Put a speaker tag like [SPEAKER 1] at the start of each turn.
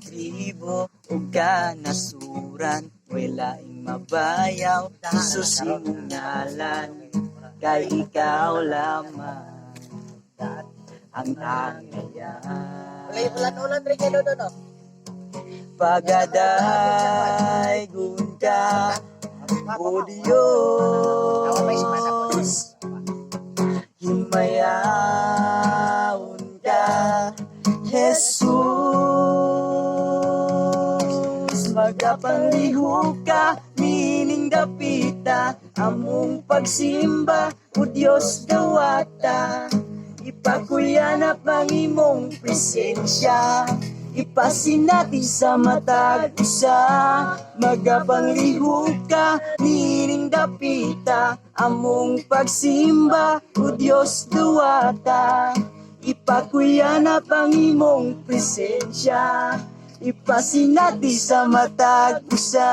[SPEAKER 1] tribo ug kanasuran, walaing mabayaw Jesus imong ngalan, kay ikaw lamang ang tangayan.
[SPEAKER 2] Ulan-ulan rin kayo doon, no?
[SPEAKER 1] Pagadaygon ka, O Diyos, himayaon ka, Jesus. Magapanglihok ka, mining dapita, among pagsimba, O Diyos dawata. Ipakuyanap ang imong presensya, ipasinati sa matag usa. Magapanglihok ka, nining dapita, among pagsimba, O Diyos duwata. Ipakuyanap ang imong presensya, ipasinati sa matag usa.